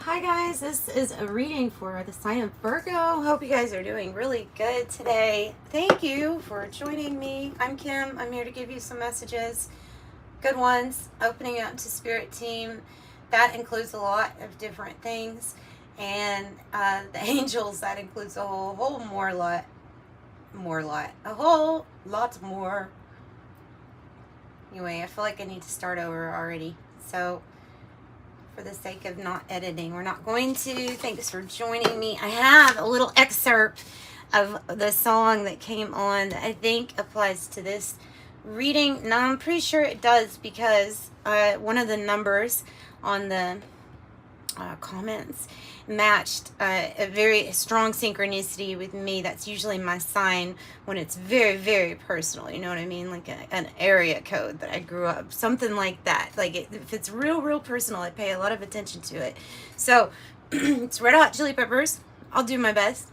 Hi guys, this is a reading for the sign of Virgo. Hope you guys are doing really good today. Thank you for joining me. I'm Kim. I'm here to give you some messages, good ones, opening up to Spirit Team. That includes a lot of different things. And the angels, that includes a whole lot, a whole lot more. Anyway, I feel like I need to start over already. So for the sake of not editing, we're not going to. Thanks for joining me. I have a little excerpt of the song that came on that I think applies to this reading. Now, I'm pretty sure it does because one of the numbers on the comments matched a very strong synchronicity with me. That's usually my sign when it's very, very personal. You know what I mean? Like an area code that I grew up, something like that. Like if it's real personal, I pay a lot of attention to it. So it's Red Hot Chili Peppers. I'll do my best.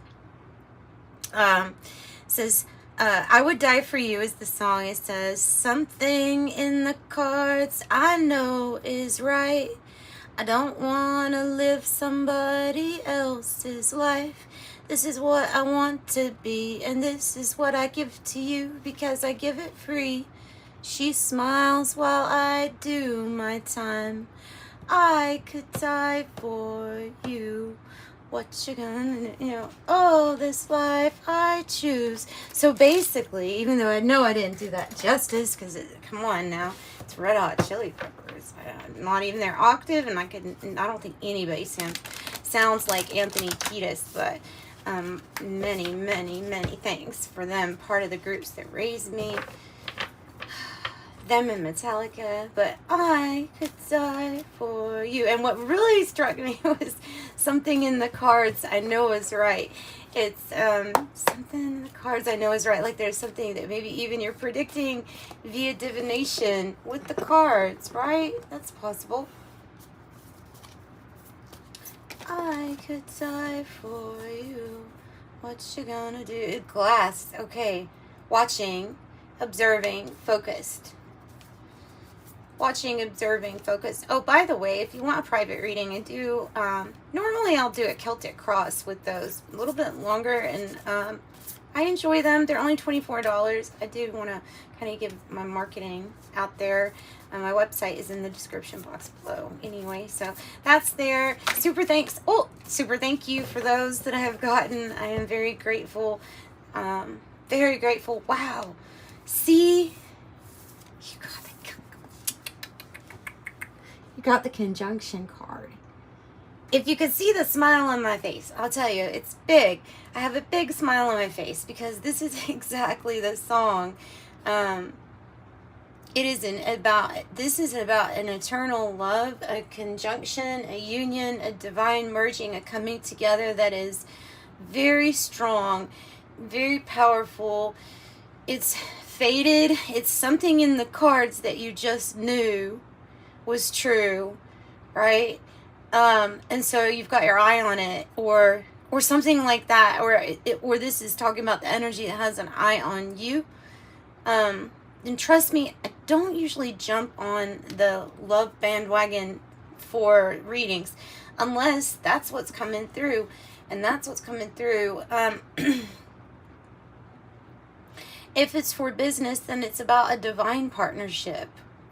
Says, I would die for you is the song. It says, something in the cards I know is right. I don't want to live somebody else's life. This is what I want to be, and this is what I give to you because I give it free. She smiles while I do my time. I could die for you. What you gonna, oh, this life I choose. So basically, even though I know I didn't do that justice, because come on now, it's Red Hot Chili Peppers. Not even their octave, and I don't think anybody sounds like Anthony Kiedis, but many thanks for them, part of the groups that raised me. Them and Metallica, but I could die for you. And what really struck me was something in the cards I know is right. It's something in the cards I know is right. Like there's something that maybe even you're predicting via divination with the cards, right? That's possible. I could die for you. What you gonna do? Glass. Okay. Watching, observing, focused. Watching, observing, focused. Oh, by the way, if you want a private reading, I do, normally I'll do a Celtic cross with those a little bit longer, and I enjoy them. They're only $24. I do want to kind of give my marketing out there. My website is in the description box below anyway, so that's there. Super thanks. Oh, super thank you for those that I have gotten. I am very grateful. Very grateful. Wow. See? You got the conjunction card. If you could see the smile on my face, I'll tell you, it's big. I have a big smile on my face because this is exactly the song. This is about an eternal love, a conjunction, a union, a divine merging, a coming together that is very strong, very powerful. It's fated. It's something in the cards that you just knew was true, right? And so you've got your eye on it, or something like that, or this is talking about the energy that has an eye on you. And trust me, I don't usually jump on the love bandwagon for readings unless that's what's coming through, and that's what's coming through. If it's for business, then it's about a divine partnership.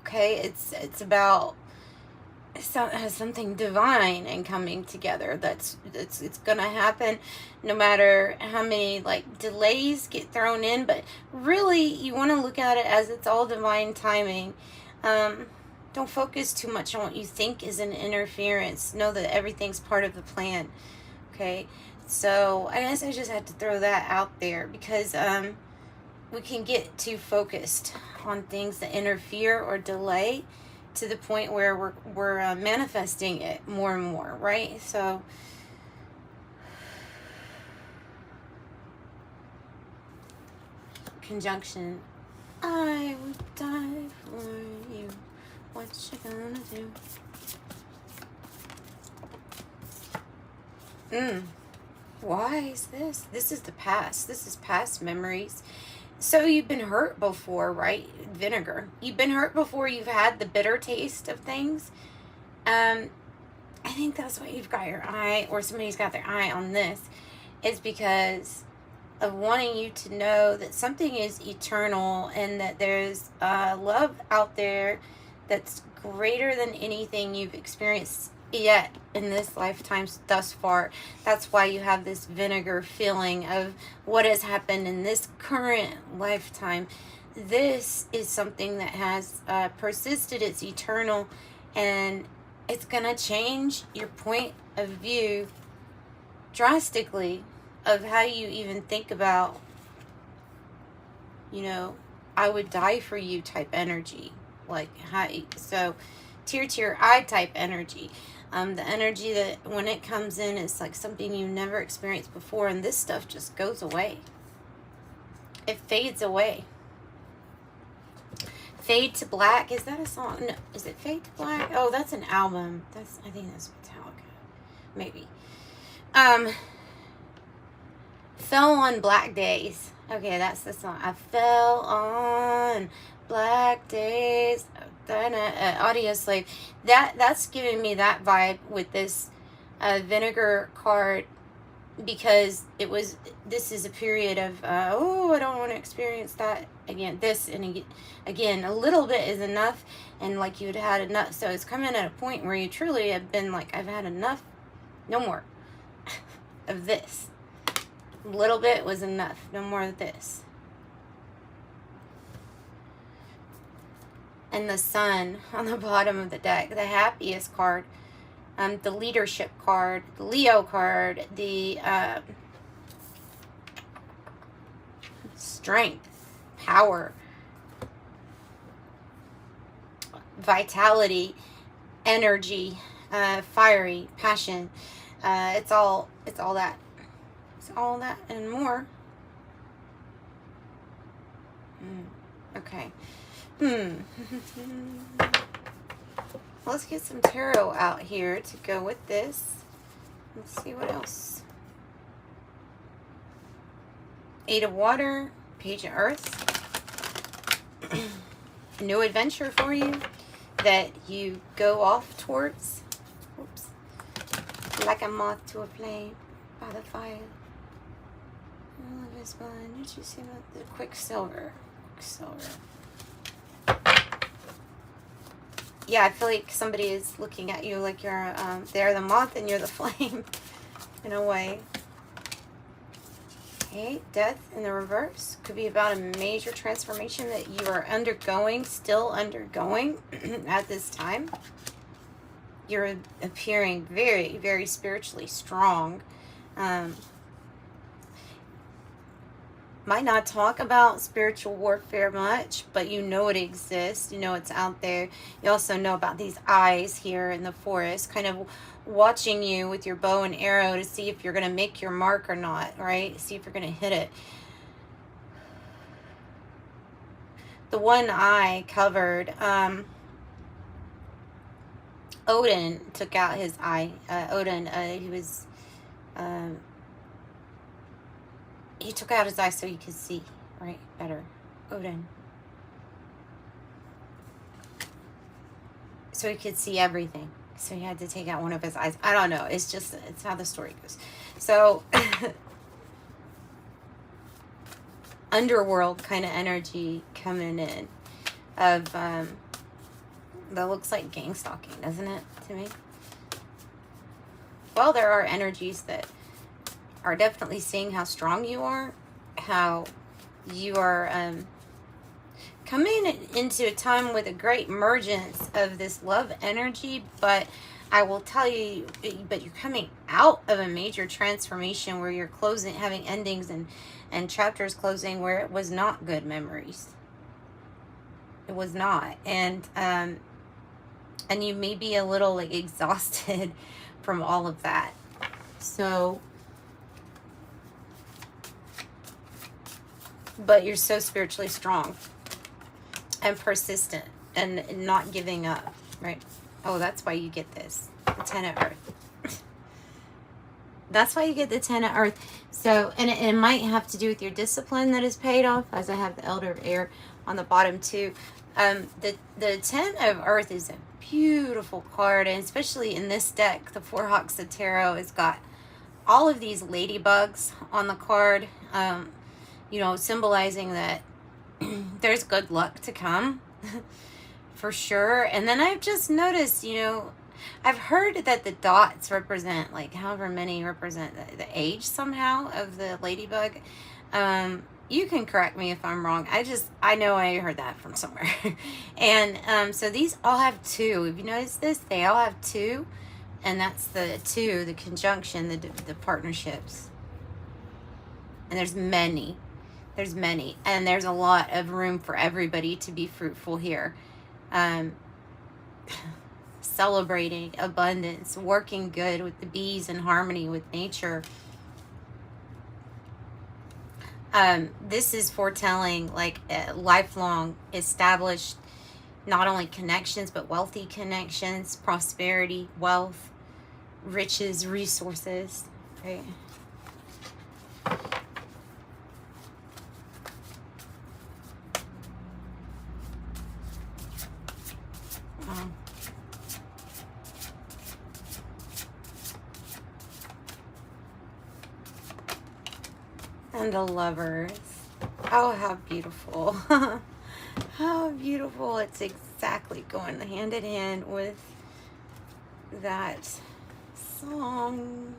Okay, it's about something divine and coming together. It's gonna happen no matter how many delays get thrown in, but really you want to look at it as it's all divine timing. Don't focus too much on what you think is an interference. Know that everything's part of the plan. Okay, so I guess I just had to throw that out there because we can get too focused on things that interfere or delay to the point where we're manifesting it more and more, right? So conjunction. I would die for you. What you gonna do? Why is this? This is the past. This is past memories. So you've been hurt before, right? Vinegar. You've been hurt before. You've had the bitter taste of things. I think that's why you've got your eye, or somebody's got their eye on this, is because of wanting you to know that something is eternal and that there's love out there that's greater than anything you've experienced yet in this lifetime thus far. That's why you have this vinegar feeling of what has happened in this current lifetime. This is something that has persisted. It's eternal, and it's gonna change your point of view drastically of how you even think about, you know, I would die for you type energy. Like, so tear to your eye type energy. The energy that when it comes in, it's like something you never experienced before, and this stuff just goes away. It fades away. Fade to Black, is that a song? No, is it Fade to Black? Oh, that's an album. I think that's Metallica. Maybe. Fell on Black Days. Okay, that's the song. I fell on Black Days. Audio Slave. That's giving me that vibe with this vinegar card, because this is a period of I don't want to experience that again. This, and again, a little bit is enough, and like you'd had enough. So it's coming at a point where you truly have been like, I've had enough, no more of this. A little bit was enough, no more of this. And the Sun on the bottom of the deck, the Happiest card, the Leadership card, the Leo card, the Strength, Power, Vitality, Energy, Fiery, Passion. It's all that. It's all that and more. Okay. Let's get some tarot out here to go with this. Let's see what else. Eight of Water, Page of Earth. A new adventure for you that you go off towards. Oops. Like a moth to a flame by the fire. All of this one. Did you see about the Quicksilver? Quicksilver. Yeah, I feel like somebody is looking at you like you're they're the moth and you're the flame in a way. Okay, Death in the reverse. Could be about a major transformation that you are undergoing, still undergoing at this time. You're appearing very, very spiritually strong. Might not talk about spiritual warfare much, but you know it exists. You know it's out there. You also know about these eyes here in the forest, kind of watching you with your bow and arrow to see if you're going to make your mark or not, right? See if you're going to hit it. The one eye covered. Odin took out his eye. He took out his eye so he could see, right, better. Odin. So he could see everything. So he had to take out one of his eyes. I don't know. It's how the story goes. So, underworld kind of energy coming in of, that looks like gang stalking, doesn't it, to me? Well, there are energies that are definitely seeing how strong you are, how you are coming into a time with a great emergence of this love energy, but I will tell you, but you're coming out of a major transformation where you're closing, having endings and chapters closing where it was not good memories. It was not. And you may be a little like exhausted from all of that. So, but you're so spiritually strong and persistent and not giving up, right? Oh, that's why you get this, the Ten of Earth. That's why you get the Ten of Earth. So, and it might have to do with your discipline that is paid off, as I have the Elder of Air on the bottom too. The Ten of Earth is a beautiful card, and especially in this deck, the Four Hawks of Tarot has got all of these ladybugs on the card, you know, symbolizing that there's good luck to come for sure. And then I've just noticed, you know, I've heard that the dots represent, like, however many represent the age somehow of the ladybug. You can correct me if I'm wrong. I know I heard that from somewhere. And so these all have two. If you notice this, they all have two. And that's the two, the conjunction, the partnerships. And there's many. There's many. And there's a lot of room for everybody to be fruitful here. Celebrating abundance, working good with the bees, in harmony with nature. This is foretelling like lifelong established, not only connections, but wealthy connections, prosperity, wealth, riches, resources, right? And the Lovers. Oh, how beautiful. How beautiful. It's exactly going hand in hand with that song.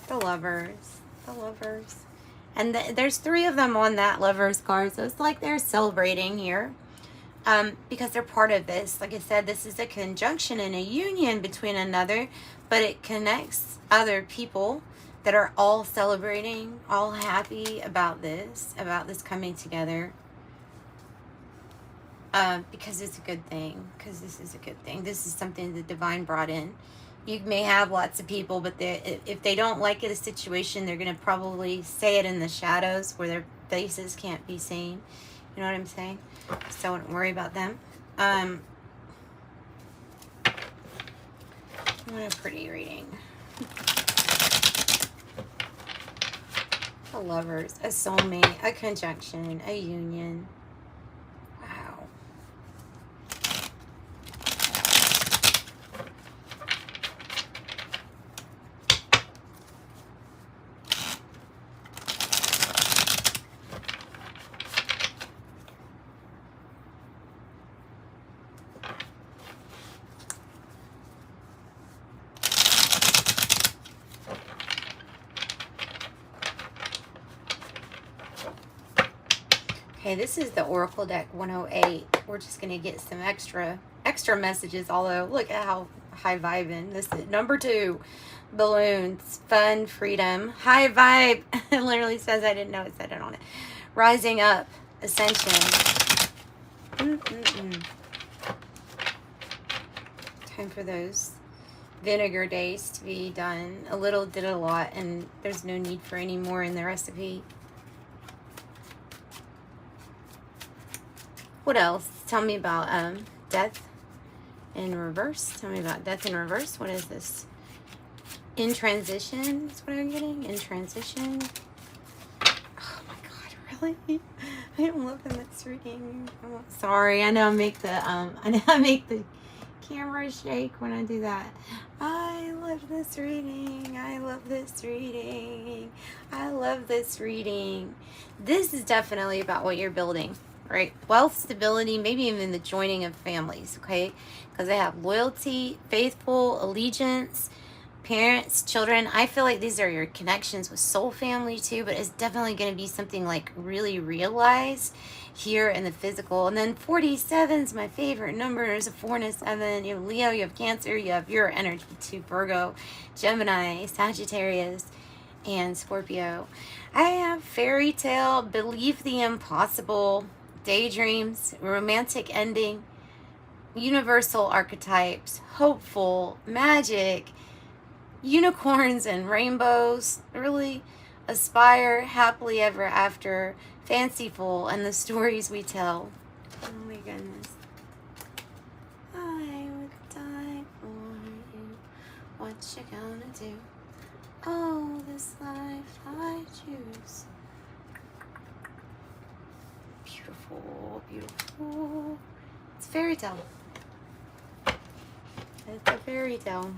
The Lovers. The Lovers. And there's three of them on that Lovers card. So it's like they're celebrating here. Because they're part of this. Like I said, this is a conjunction and a union between another. But it connects other people that are all celebrating, all happy about this coming together. Because it's a good thing. Because this is a good thing. This is something the divine brought in. You may have lots of people, but if they don't like it, a situation, they're going to probably say it in the shadows where their faces can't be seen. You know what I'm saying? So don't worry about them. What a pretty reading. A Lovers, a soulmate, a conjunction, a union. Wow. Okay, this is the Oracle deck 108. We're just going to get some extra messages, although look at how high vibing. This is number 2. Balloons, fun, freedom, high vibe. It literally says, I didn't know it said it on it. Rising up, ascension. Time for those vinegar days to be done. A little did a lot, and there's no need for any more in the recipe. What else? Tell me about death in reverse. Tell me about death in reverse. What is this? In transition is what I'm getting. In transition. Oh my God, really? I am loving this reading. Oh, sorry, I know I make the camera shake when I do that. I love this reading. I love this reading. I love this reading. This is definitely about what you're building. Right? Wealth, stability, maybe even the joining of families, okay? Because they have loyalty, faithful, allegiance, parents, children. I feel like these are your connections with soul family too, but it's definitely going to be something like really realized here in the physical. And then 47 is my favorite number. There's a 4 and a 7. You have Leo, you have Cancer, you have your energy too, Virgo, Gemini, Sagittarius, and Scorpio. I have fairy tale, believe the impossible, daydreams, romantic ending, universal archetypes, hopeful, magic, unicorns and rainbows, really aspire, happily ever after, fanciful, and the stories we tell. Oh my goodness. I would die for you. What you gonna do? Oh, this life I choose. beautiful, beautiful. It's a fairy tale. It's a fairy tale.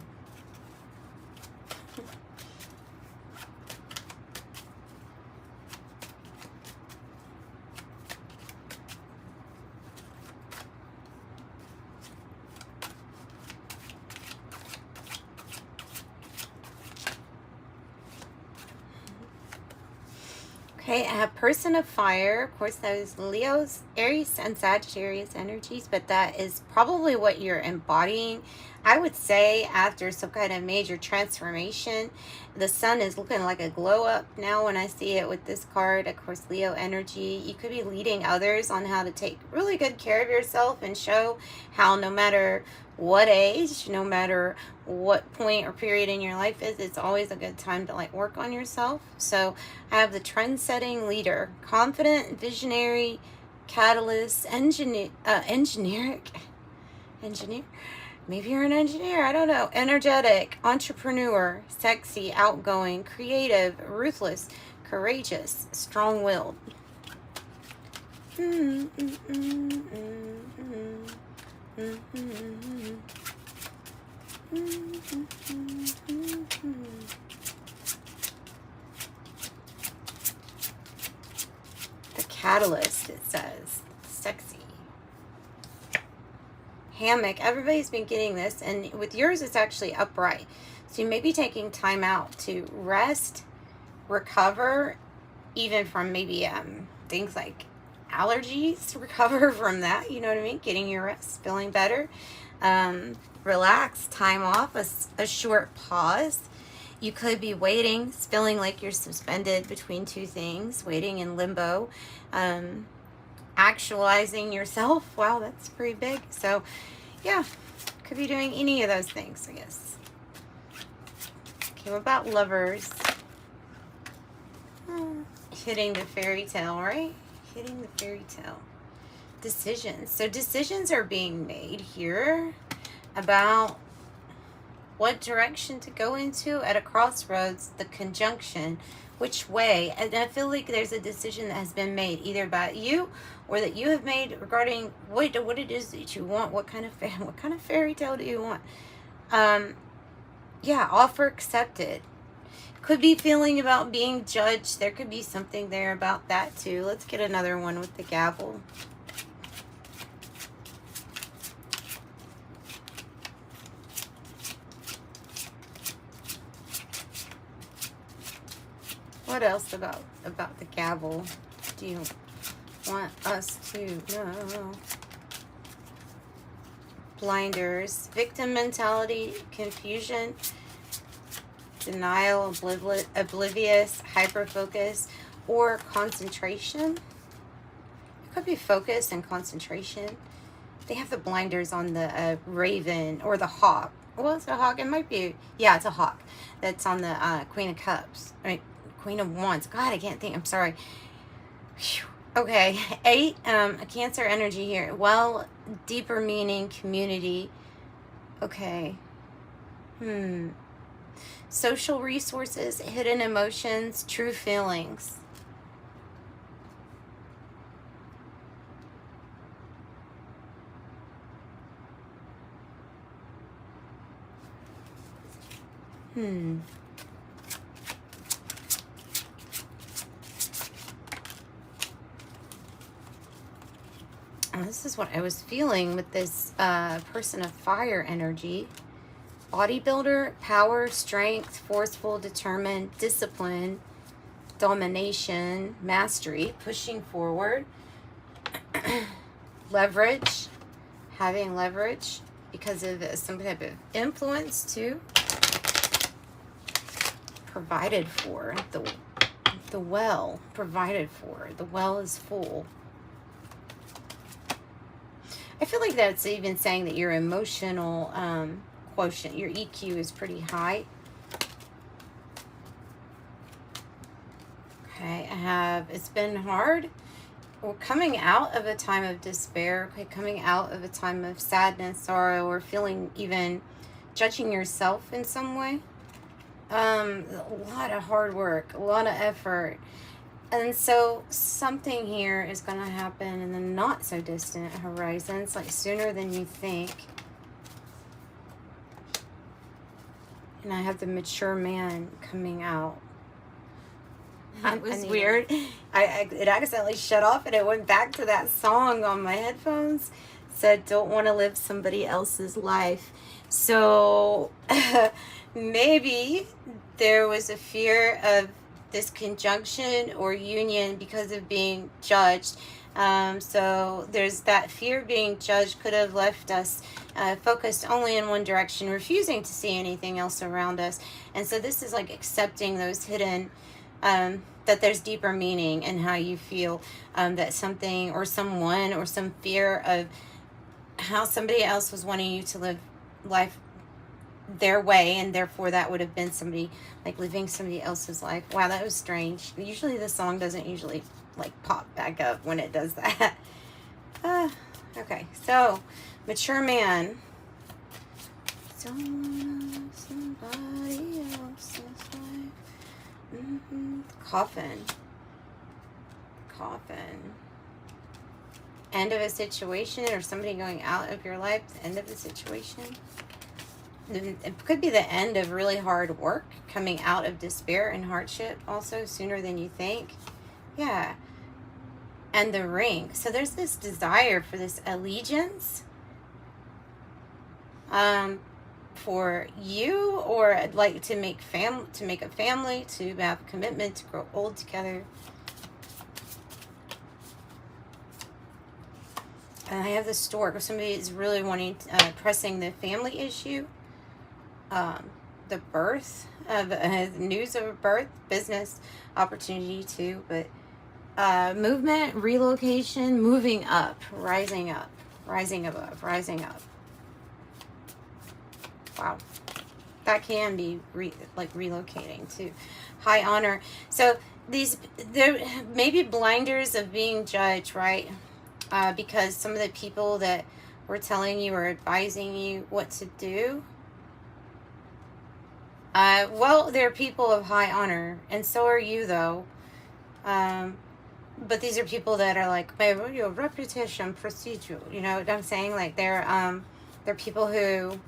Okay, I have person of fire. Of course, those Leos, Aries, and Sagittarius energies, but that is probably what you're embodying. I would say after some kind of major transformation, the sun is looking like a glow up now when I see it with this card. Of course, Leo energy. You could be leading others on how to take really good care of yourself and show how no matter what age, no matter what point or period in your life is, it's always a good time to like work on yourself. So I have the trend-setting leader, confident, visionary, catalyst, engineer. Maybe you're an engineer, I don't know. Energetic, entrepreneur, sexy, outgoing, creative, ruthless, courageous, strong-willed. The catalyst, it says, sexy. Hammock, everybody's been getting this, and with yours it's actually upright. So you may be taking time out to rest, recover, even from maybe things like allergies, recover from that, you know what I mean? Getting your rest, feeling better. Relax, time off, a short pause. You could be waiting, feeling like you're suspended between two things, waiting in limbo, actualizing yourself. Wow, that's pretty big. So yeah, could be doing any of those things, I guess. Okay, what about lovers? Hitting the fairy tale, right? Hitting the fairy tale. Decisions. So decisions are being made here about what direction to go into at a crossroads, the conjunction, which way. And I feel like there's a decision that has been made either by you or that you have made regarding what it is that you want. What kind of fairy tale do you want? Yeah, offer accepted. Could be feeling about being judged. There could be something there about that too. Let's get another one with the gavel. What else about the gavel do you want us to know? Blinders, victim mentality, confusion, denial, oblivious, hyper-focus, or concentration. It could be focus and concentration. They have the blinders on the raven or the hawk. Well, it's a hawk. It might be, yeah, it's a hawk. That's on the Queen of Cups. Right? Queen of Wands. God, I can't think. I'm sorry. Whew. Okay, 8, a Cancer energy here. Well, deeper meaning, community. Okay. Social resources, hidden emotions, true feelings. This is what I was feeling with this person of fire energy. Bodybuilder, power, strength, forceful, determined, discipline, domination, mastery, pushing forward, leverage, having leverage because of some type of influence too. Provided for, the well, provided for, the well is full. I feel like that's even saying that your emotional quotient, your EQ is pretty high. Okay, I have, it's been hard. We're coming out of a time of despair, okay, coming out of a time of sadness, sorrow, or feeling even judging yourself in some way. A lot of hard work, a lot of effort. And so something here is going to happen in the not so distant horizons, like sooner than you think. And I have the mature man coming out. It was weird. It accidentally shut off and it went back to that song on my headphones. Said, don't want to live somebody else's life. So maybe there was a fear of this conjunction or union because of being judged. So there's that fear of being judged could have left us focused only in one direction, refusing to see anything else around us. And so this is like accepting those hidden, that there's deeper meaning in how you feel, that something or someone or some fear of how somebody else was wanting you to live life their way, and therefore that would have been somebody like living somebody else's life. Wow, that was strange. Usually the song doesn't usually like pop back up when it does that. Okay, so mature man. Don't somebody else's life. Coffin. End of a situation, or somebody going out of your life. The end of a situation. It could be the end of really hard work, coming out of despair and hardship also sooner than you think. Yeah. And the ring. So there's this desire for this allegiance for you, or like to make a family, to have a commitment, to grow old together. And I have the stork. If somebody is really wanting, pressing the family issue, the birth of news of a birth, business opportunity too, but movement, relocation, moving up, rising above, rising up. Wow, that can be like relocating to high honor. So there may be blinders of being judged, right? Because some of the people that were telling you or advising you what to do, well, they're people of high honor, and so are you, though. But these are people that are like, your reputation precedes you. You know what I'm saying? Like they're people who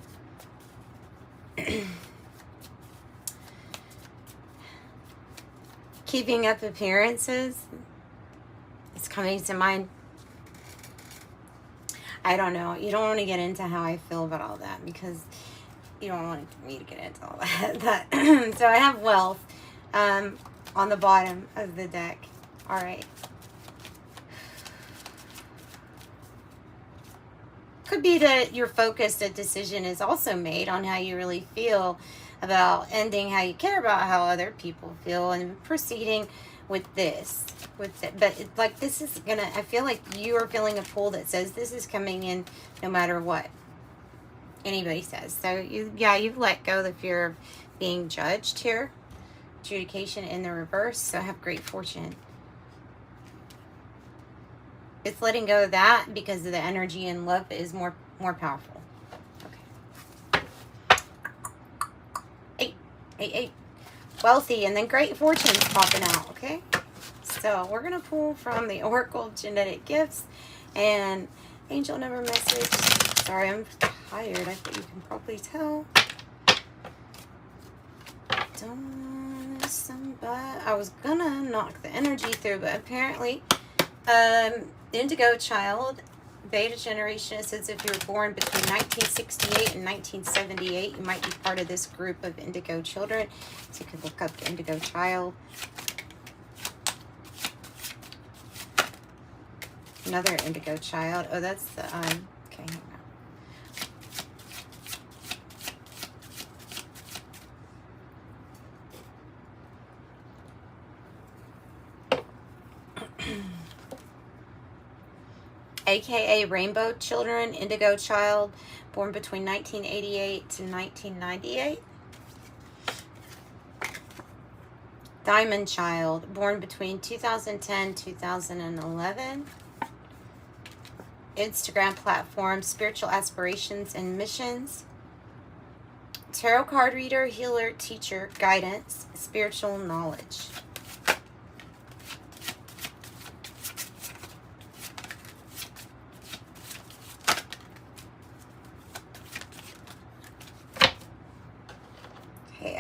keeping up appearances. It's coming to mind. I don't know. You don't want to get into how I feel about all that, because you don't want me to get into all that. So I have wealth on the bottom of the deck. All right. Could be that your focused decision is also made on how you really feel about ending how you care about how other people feel, and proceeding with this. But like this is gonna, I feel like you are feeling a pull that says this is coming in no matter what anybody says. So you've let go the fear of being judged here. Adjudication in the reverse. So have great fortune. It's letting go of that because of the energy and love is more powerful. Okay. 8. Wealthy, and then great fortunes popping out. Okay. So we're gonna pull from the Oracle of Genetic Gifts and Angel Number Message. Sorry, I'm tired. I think you can probably tell. I was gonna knock the energy through, but apparently, Indigo Child, Beta Generation. It says if you were born between 1968 and 1978, you might be part of this group of Indigo children. So you can look up the Indigo Child. Another Indigo Child. Oh, that's the, okay, hang on. AKA Rainbow Children, Indigo Child, born between 1988 to 1998. Diamond Child, born between 2010 2011. Instagram platform, Spiritual Aspirations and Missions. Tarot card reader, healer, teacher, guidance, spiritual knowledge.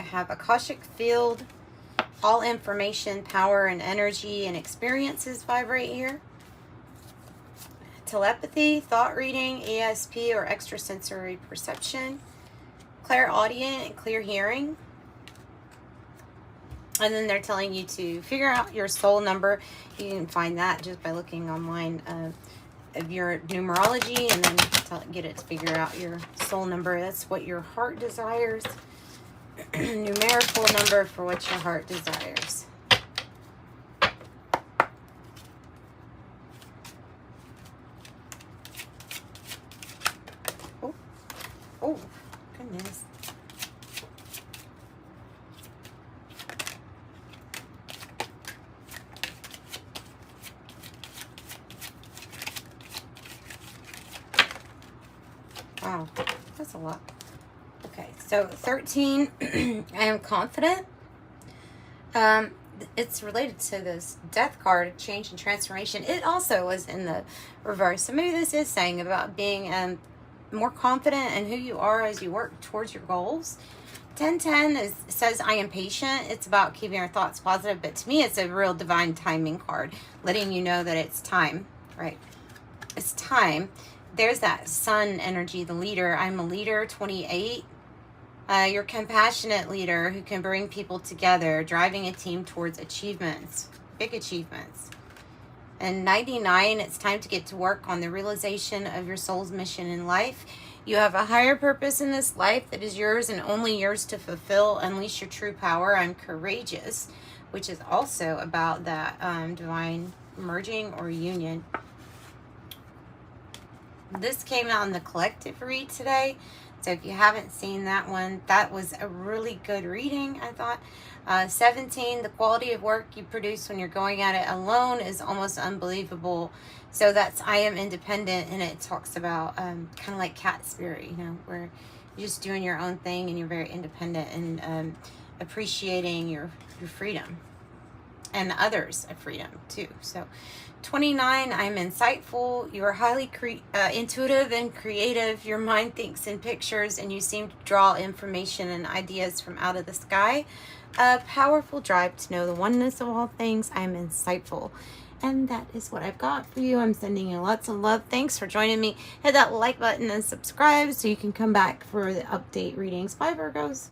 have Akashic Field, all information, power, and energy and experiences vibrate here. Telepathy, thought reading, ESP or extrasensory perception, clairaudient and clear hearing. And then they're telling you to figure out your soul number. You can find that just by looking online of your numerology, and then get it to figure out your soul number. That's what your heart desires. Numerical number for what your heart desires. Oh, oh, goodness. Wow, that's a lot. Okay, so 13, I am confident. It's related to this death card, change and transformation. It also was in the reverse. So maybe this is saying about being more confident in who you are as you work towards your goals. 1010 says, I am patient. It's about keeping our thoughts positive. But to me, it's a real divine timing card, letting you know that it's time, right? It's time. There's that sun energy, the leader. I'm a leader, 28. You're a compassionate leader who can bring people together, driving a team towards achievements, big achievements. And 99, it's time to get to work on the realization of your soul's mission in life. You have a higher purpose in this life that is yours and only yours to fulfill. Unleash your true power. I'm courageous, which is also about that divine merging or union. This came out in the collective read today. So if you haven't seen that one, that was a really good reading, I thought. 17, the quality of work you produce when you're going at it alone is almost unbelievable. So that's I am independent, and it talks about kind of like cat spirit, you know, where you're just doing your own thing and you're very independent and appreciating your freedom and others' freedom too. So 29, I'm insightful. You are highly intuitive and creative. Your mind thinks in pictures, and you seem to draw information and ideas from out of the sky. A powerful drive to know the oneness of all things. I'm insightful. And that is what I've got for you. I'm sending you lots of love. Thanks for joining me. Hit that like button and subscribe so you can come back for the update readings. Bye, Virgos.